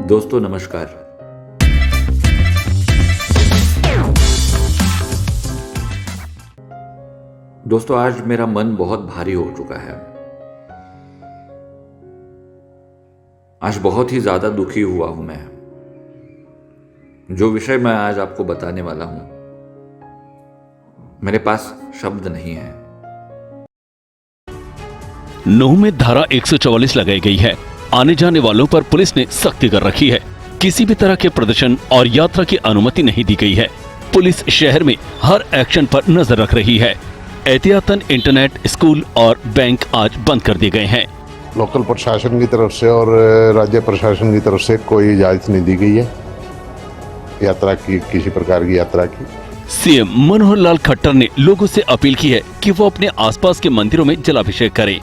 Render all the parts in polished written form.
दोस्तों नमस्कार। दोस्तों आज मेरा मन बहुत भारी हो चुका है। आज बहुत ही ज्यादा दुखी हुआ हूं मैं। जो विषय मैं आज आपको बताने वाला हूं, मेरे पास शब्द नहीं है। नूह में धारा 144 लगाई गई है। आने जाने वालों पर पुलिस ने सख्ती कर रखी है। किसी भी तरह के प्रदर्शन और यात्रा की अनुमति नहीं दी गई है। पुलिस शहर में हर एक्शन पर नजर रख रही है। एहतियातन इंटरनेट, स्कूल और बैंक आज बंद कर दिए गए हैं। लोकल प्रशासन की तरफ से और राज्य प्रशासन की तरफ से कोई इजाजत नहीं दी गई है यात्रा की, किसी प्रकार की यात्रा की। सीएम मनोहर लाल खट्टर ने लोगों से अपील की है कि वो अपने आसपास के मंदिरों में जलाभिषेक करें।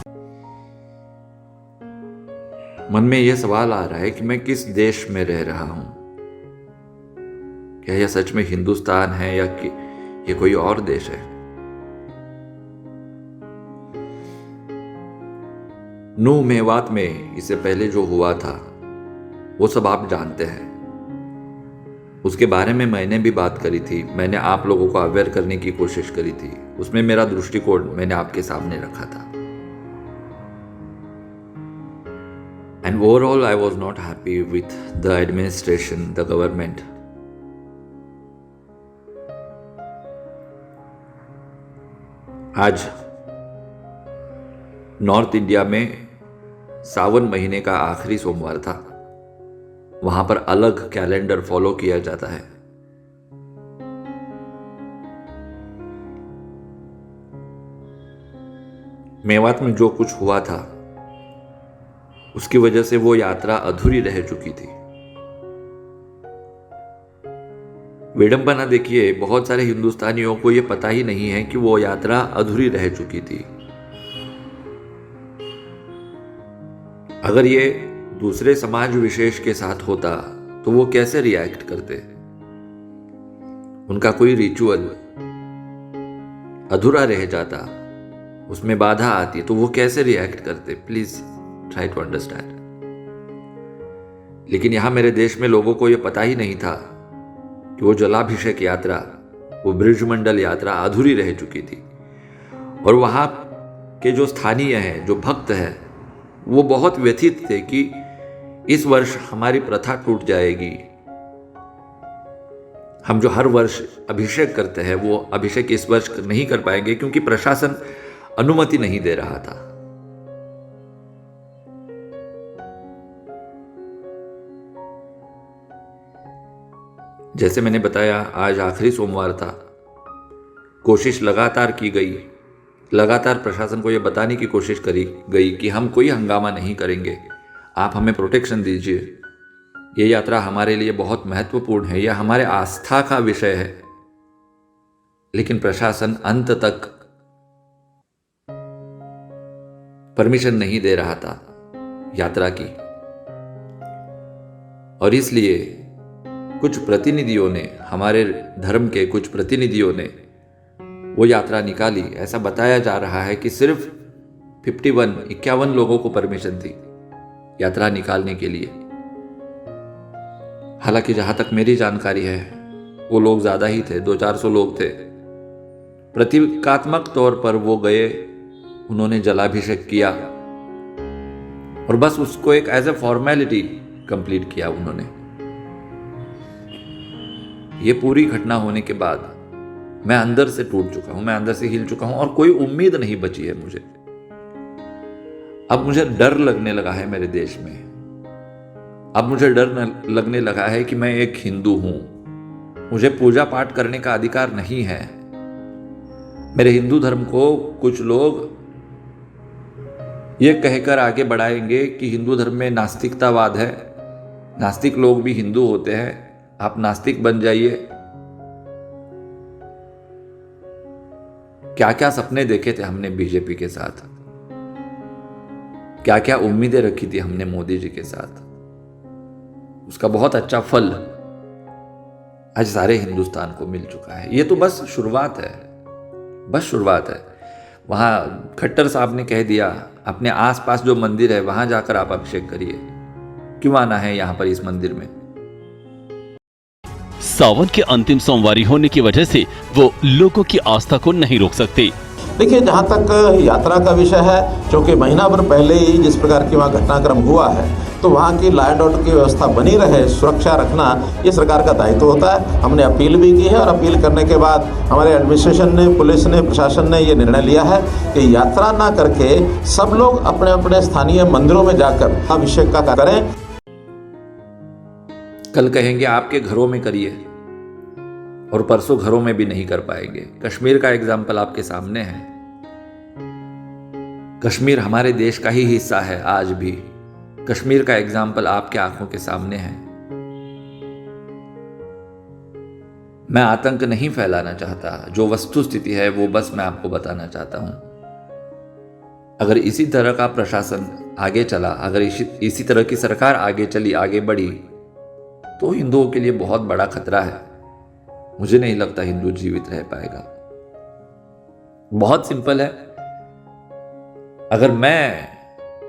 मन में यह सवाल आ रहा है कि मैं किस देश में रह रहा हूं। क्या यह सच में हिंदुस्तान है या कि यह कोई और देश है। नूह मेवात में इससे पहले जो हुआ था वो सब आप जानते हैं। उसके बारे में मैंने भी बात करी थी। मैंने आप लोगों को अवेयर करने की कोशिश करी थी। उसमें मेरा दृष्टिकोण मैंने आपके सामने रखा था। And overall, I was not happy with the administration, the government. आज नॉर्थ इंडिया में सावन महीने का आखिरी सोमवार था। वहां पर अलग कैलेंडर फॉलो किया जाता है। मेवात में जो कुछ हुआ था उसकी वजह से वो यात्रा अधूरी रह चुकी थी। विडंबना देखिए, बहुत सारे हिंदुस्तानियों को यह पता ही नहीं है कि वो यात्रा अधूरी रह चुकी थी। अगर ये दूसरे समाज विशेष के साथ होता तो वो कैसे रिएक्ट करते। उनका कोई रिचुअल अधूरा रह जाता, उसमें बाधा आती तो वो कैसे रिएक्ट करते। Please try to understand. लेकिन यहां मेरे देश में लोगों को यह पता ही नहीं था कि वो जलाभिषेक यात्रा, वो ब्रिजमंडल यात्रा अधूरी रह चुकी थी। और वहां के जो स्थानीय हैं, जो भक्त हैं, वो बहुत व्यथित थे कि इस वर्ष हमारी प्रथा टूट जाएगी। हम जो हर वर्ष अभिषेक करते हैं वो अभिषेक इस वर्ष नहीं कर पाएंगे क्योंकि प्रशासन अनुमति नहीं दे रहा था। जैसे मैंने बताया, आज आखिरी सोमवार था। कोशिश लगातार की गई, लगातार प्रशासन को यह बताने की कोशिश करी गई कि हम कोई हंगामा नहीं करेंगे, आप हमें प्रोटेक्शन दीजिए। ये यात्रा हमारे लिए बहुत महत्वपूर्ण है, यह हमारे आस्था का विषय है। लेकिन प्रशासन अंत तक परमिशन नहीं दे रहा था यात्रा की। और इसलिए कुछ प्रतिनिधियों ने, हमारे धर्म के कुछ प्रतिनिधियों ने वो यात्रा निकाली। ऐसा बताया जा रहा है कि सिर्फ 51 लोगों को परमिशन थी यात्रा निकालने के लिए। हालांकि जहां तक मेरी जानकारी है वो लोग ज्यादा ही थे, 200-400 लोग थे। प्रतीकात्मक तौर पर वो गए, उन्होंने जलाभिषेक किया और बस उसको एक एज ए फॉर्मेलिटी कंप्लीट किया उन्होंने। ये पूरी घटना होने के बाद मैं अंदर से टूट चुका हूं, मैं अंदर से हिल चुका हूं और कोई उम्मीद नहीं बची है मुझे। अब मुझे डर लगने लगा है मेरे देश में। अब मुझे डर लगने लगा है कि मैं एक हिंदू हूं, मुझे पूजा पाठ करने का अधिकार नहीं है। मेरे हिंदू धर्म को कुछ लोग ये कहकर आगे बढ़ाएंगे कि हिंदू धर्म में नास्तिकतावाद है, नास्तिक लोग भी हिंदू होते हैं, आप नास्तिक बन जाइए। क्या क्या सपने देखे थे हमने बीजेपी के साथ, क्या क्या उम्मीदें रखी थी हमने मोदी जी के साथ। उसका बहुत अच्छा फल आज सारे हिंदुस्तान को मिल चुका है। ये तो बस शुरुआत है, बस शुरुआत है। वहां खट्टर साहब ने कह दिया अपने आसपास जो मंदिर है वहां जाकर आप अभिषेक करिए, क्यों आना है यहाँ पर इस मंदिर में। सावन के अंतिम सोमवारी होने की वजह से वो लोगों की आस्था को नहीं रोक सकते। देखिए, जहाँ तक यात्रा का विषय है, क्योंकि महीना भर पहले ही जिस प्रकार की वहाँ घटनाक्रम हुआ है, तो वहाँ की लॉ एंड ऑर्डर की व्यवस्था बनी रहे, सुरक्षा रखना ये सरकार का दायित्व होता है। हमने अपील भी की है और अपील करने के बाद हमारे एडमिनिस्ट्रेशन ने, पुलिस ने, प्रशासन ने ये निर्णय लिया है कि यात्रा ना करके सब लोग अपने अपने स्थानीय मंदिरों में जाकर अभिषेक का करें। कल कहेंगे आपके घरों में करिए और परसों घरों में भी नहीं कर पाएंगे। कश्मीर का एग्जाम्पल आपके सामने है। कश्मीर हमारे देश का ही हिस्सा है आज भी। कश्मीर का एग्जाम्पल आपके आंखों के सामने है। मैं आतंक नहीं फैलाना चाहता, जो वस्तु स्थिति है वो बस मैं आपको बताना चाहता हूं। अगर इसी तरह का प्रशासन आगे चला, अगर इसी तरह की सरकार आगे चली, आगे बढ़ी, तो हिंदुओं के लिए बहुत बड़ा खतरा है। मुझे नहीं लगता हिंदू जीवित रह पाएगा। बहुत सिंपल है। अगर मैं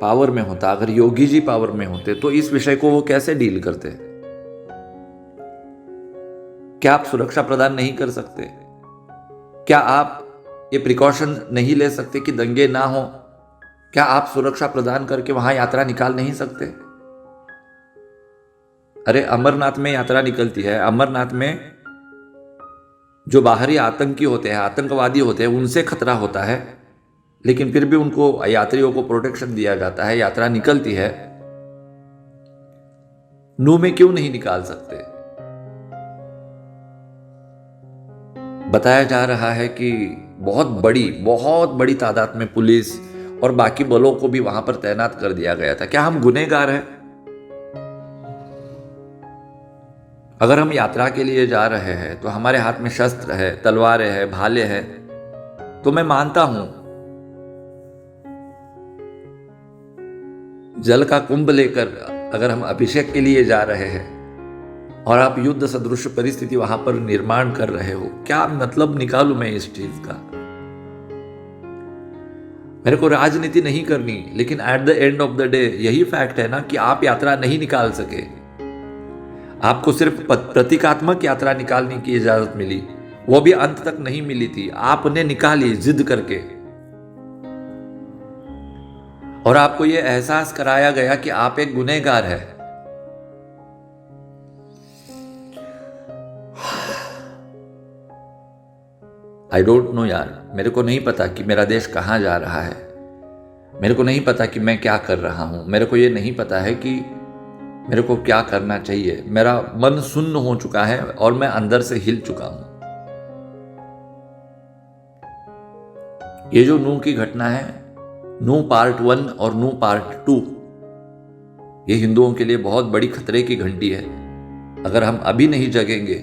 पावर में होता, अगर योगी जी पावर में होते, तो इस विषय को वो कैसे डील करते? क्या आप सुरक्षा प्रदान नहीं कर सकते? क्या आप ये प्रिकॉशन नहीं ले सकते कि दंगे ना हो? क्या आप सुरक्षा प्रदान करके वहां यात्रा निकाल नहीं सकते? अरे अमरनाथ में यात्रा निकलती है, अमरनाथ में जो बाहरी आतंकी होते हैं, आतंकवादी होते हैं, उनसे खतरा होता है, लेकिन फिर भी उनको, यात्रियों को प्रोटेक्शन दिया जाता है, यात्रा निकलती है। नू में क्यों नहीं निकाल सकते? बताया जा रहा है कि बहुत बड़ी तादाद में पुलिस और बाकी बलों को भी वहां पर तैनात कर दिया गया था। क्या हम गुनहगार हैं? अगर हम यात्रा के लिए जा रहे हैं तो हमारे हाथ में शस्त्र है, तलवारें हैं, भाले हैं, तो मैं मानता हूं जल का कुंभ लेकर अगर हम अभिषेक के लिए जा रहे हैं और आप युद्ध सदृश परिस्थिति वहां पर निर्माण कर रहे हो, क्या मतलब निकालूं मैं इस चीज का? मेरे को राजनीति नहीं करनी, लेकिन at the end of the day यही फैक्ट है ना कि आप यात्रा नहीं निकाल सके। आपको सिर्फ प्रतीकात्मक यात्रा निकालने की इजाजत मिली, वो भी अंत तक नहीं मिली थी। आपने निकाली जिद करके, और आपको यह एहसास कराया गया कि आप एक गुनहगार है। आई डोंट नो यार, मेरे को नहीं पता कि मेरा देश कहां जा रहा है। मेरे को नहीं पता कि मैं क्या कर रहा हूं। मेरे को यह नहीं पता है कि मेरे को क्या करना चाहिए। मेरा मन सुन्न हो चुका है और मैं अंदर से हिल चुका हूं। ये जो नूह की घटना है, नूह पार्ट 1 और नूह पार्ट 2, ये हिंदुओं के लिए बहुत बड़ी खतरे की घंटी है। अगर हम अभी नहीं जगेंगे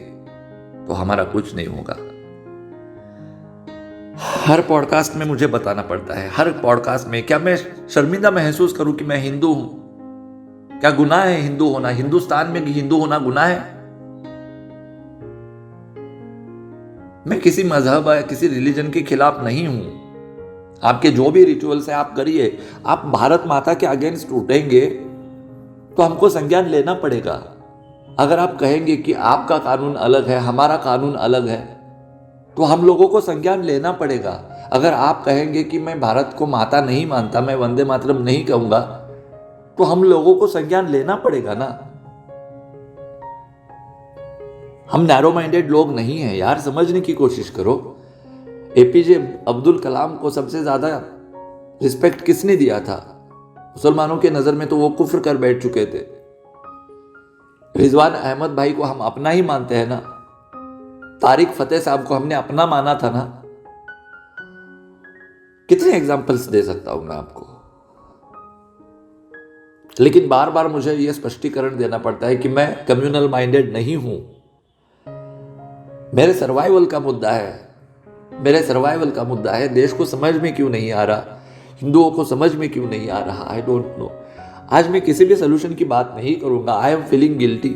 तो हमारा कुछ नहीं होगा। हर पॉडकास्ट में मुझे बताना पड़ता है, हर पॉडकास्ट में। क्या मैं शर्मिंदा महसूस करूं कि मैं हिंदू हूं? क्या गुनाह है हिंदू होना? हिंदुस्तान में हिंदू होना गुनाह है? मैं किसी मजहब या किसी रिलीजन के खिलाफ नहीं हूं। आपके जो भी रिचुअल्स है आप करिए। आप भारत माता के अगेंस्ट उठेंगे तो हमको संज्ञान लेना पड़ेगा। अगर आप कहेंगे कि आपका कानून अलग है, हमारा कानून अलग है, तो हम लोगों को संज्ञान लेना पड़ेगा। अगर आप कहेंगे कि मैं भारत को माता नहीं मानता, मैं वंदे मातरम नहीं कहूंगा, तो हम लोगों को संज्ञान लेना पड़ेगा ना। हम नैरो माइंडेड लोग नहीं हैं यार, समझने की कोशिश करो। एपीजे अब्दुल कलाम को सबसे ज्यादा रिस्पेक्ट किसने दिया था? मुसलमानों के नजर में तो वो कुफ्र कर बैठ चुके थे। रिजवान अहमद भाई को हम अपना ही मानते हैं ना। तारिक फतेह साहब को हमने अपना माना था ना। कितने एग्जाम्पल्स दे सकता हूं मैं आपको। लेकिन बार बार मुझे यह स्पष्टीकरण देना पड़ता है कि मैं कम्युनल माइंडेड नहीं हूं। मेरे सर्वाइवल का मुद्दा है, मेरे सर्वाइवल का मुद्दा है। देश को समझ में क्यों नहीं आ रहा, हिंदुओं को समझ में क्यों नहीं आ रहा, आई डोंट नो। आज मैं किसी भी सोल्यूशन की बात नहीं करूंगा। आई एम फीलिंग गिल्टी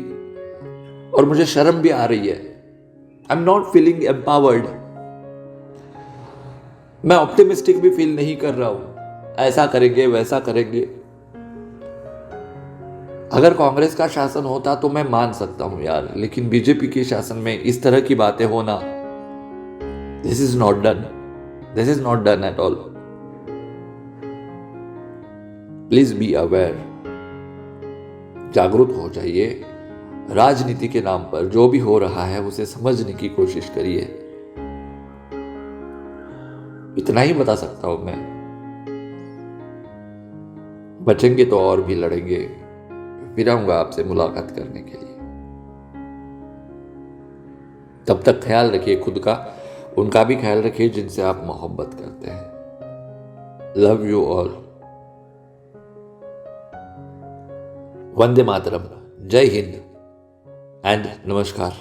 और मुझे शर्म भी आ रही है। I am not feeling empowered. मैं ऑप्टिमिस्टिक भी फील नहीं कर रहा हूं। ऐसा करेंगे, वैसा करेंगे। अगर कांग्रेस का शासन होता तो मैं मान सकता हूं यार, लेकिन बीजेपी के शासन में इस तरह की बातें होना, this is not done at all. Please be aware, जागरूक हो जाइए। राजनीति के नाम पर जो भी हो रहा है उसे समझने की कोशिश करिए। इतना ही बता सकता हूं मैं। बचेंगे तो और भी लड़ेंगे। फिर आऊंगा आपसे मुलाकात करने के लिए। तब तक ख्याल रखिए खुद का, उनका भी ख्याल रखिए जिनसे आप मोहब्बत करते हैं। Love you all. वंदे मातरम, जय हिंद एंड नमस्कार।